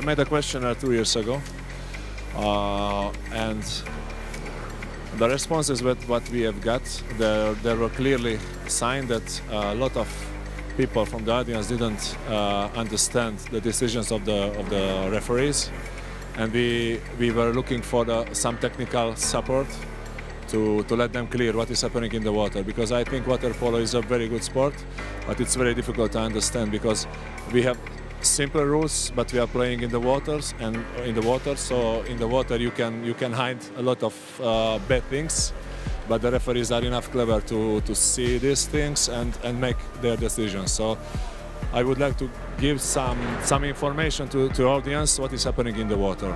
made a questionnaire 2 years ago, and the responses with what we have got, there were clearly signs that a lot of people from the audience didn't understand the decisions of the referees, and we were looking for some technical support to let them clear what is happening in the water, because I think water polo is a very good sport, but it's very difficult to understand because we have simple rules, but we are playing in the waters, and so in the water you can hide a lot of bad things, but the referees are enough clever to see these things and make their decisions. So I would like to give some information to the audience what is happening in the water.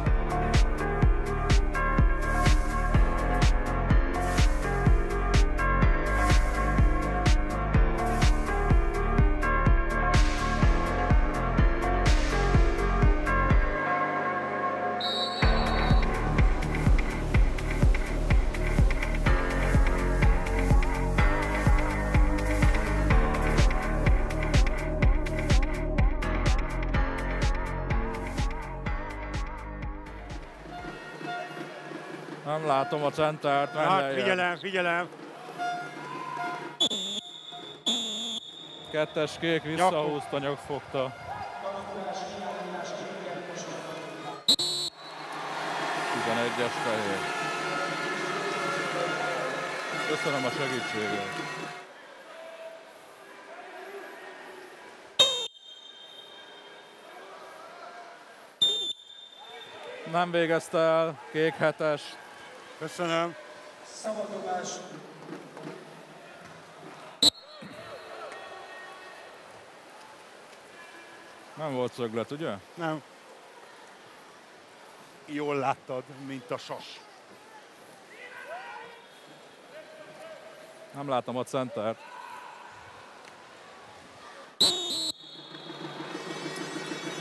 Nem látom a centert. Hát figyelem, figyelem. Kettes kék visszahúzta, nyakfogta. Tizenegyes fehér. Köszönöm a segítséget. Nem végezte el, kék hetes. Köszönöm. Szabadulás. Nem volt szöglet, ugye? Nem. Jól láttad, mint a sas. Nem látom a centert.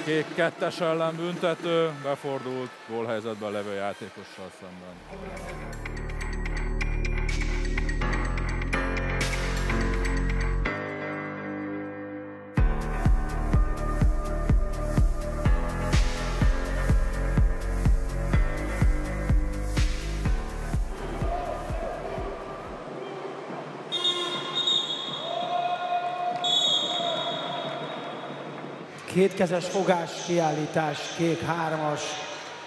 Kék kettes ellen büntető, befordult gólhelyzetben levő játékossal szemben. Kétkezes fogás, kiállítás, kék hármas,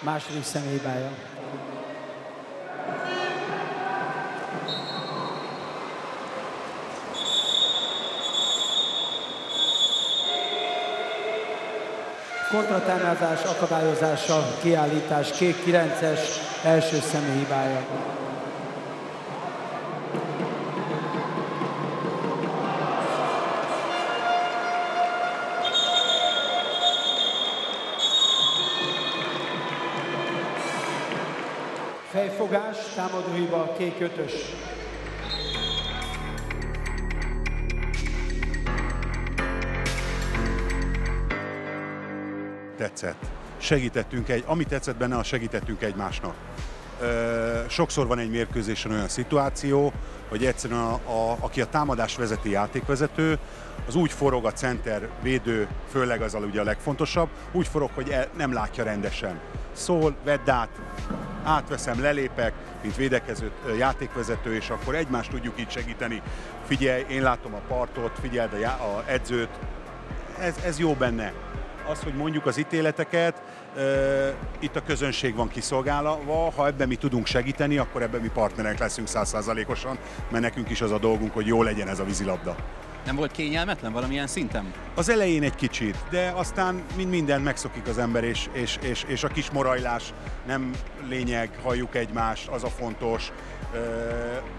második személyhibája. Kontratámázás, akadályozása, kiállítás, kék 9-es, első személyhibája. Fejfogás, támadóhiba, kék 5-ös. Tetszett. Segítettünk ami tetszett benne, segítettünk egymásnak. Sokszor van egy mérkőzésen olyan szituáció, hogy egyszerűen aki a támadás vezeti játékvezető, az úgy forog a center védő, főleg az ugye a legfontosabb, úgy forog, hogy nem látja rendesen. Szól, vedd át, átveszem, lelépek, mint védekező játékvezető, és akkor egymást tudjuk így segíteni. Figyelj, én látom a partot, figyeld a edzőt, ez jó benne. Az, hogy mondjuk az ítéleteket, itt a közönség van kiszolgálva, ha ebben mi tudunk segíteni, akkor ebben mi partnerek leszünk 100%-osan, mert nekünk is az a dolgunk, hogy jó legyen ez a vízilabda. Nem volt kényelmetlen valamilyen szinten? Az elején egy kicsit, de aztán mindent megszokik az ember, és a kis morajlás nem lényeg, halljuk egymást, az a fontos.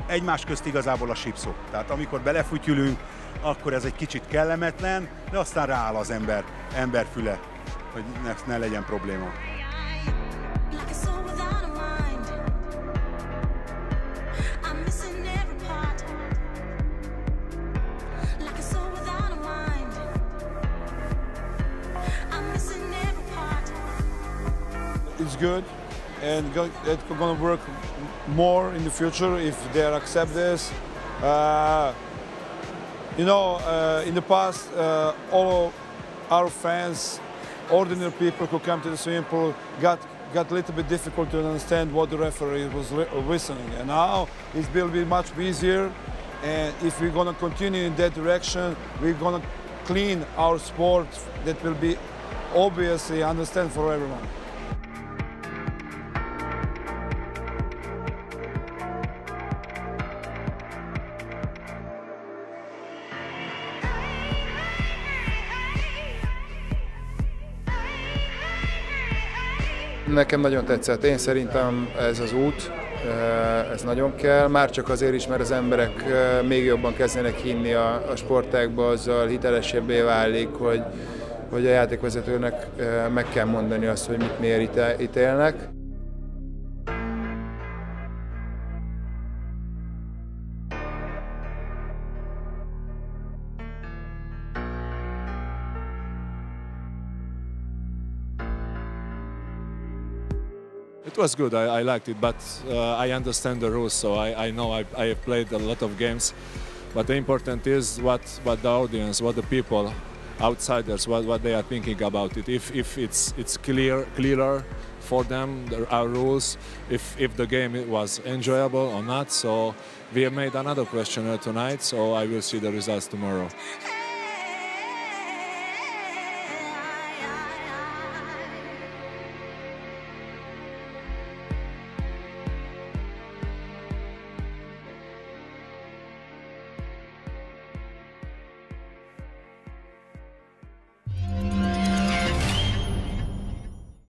Egymás közt igazából a sípszok. Tehát amikor belefütyülünk, akkor ez egy kicsit kellemetlen, de aztán rááll az ember füle, hogy ne legyen probléma. It's good, and it's going to work more in the future if they accept this. In the past, all our fans ordinary people who come to the swimming pool got a little bit difficult to understand what the referee was listening. And now it will be much easier. And if we're going to continue in that direction, we're going to clean our sport that will be obviously understand for everyone. Nekem nagyon tetszett. Én szerintem ez az út, ez nagyon kell, már csak azért is, mert az emberek még jobban kezdenek hinni a sportágba, azzal hitelesebbé válik, hogy a játékvezetőnek meg kell mondani azt, hogy mit miért ítélnek. It was good, I liked it, but I understand the rules, so I know I have played a lot of games. But the important is what the audience, what the people, outsiders, what they are thinking about it. If it's clearer for them, our rules, if the game was enjoyable or not. So we have made another questionnaire tonight, so I will see the results tomorrow.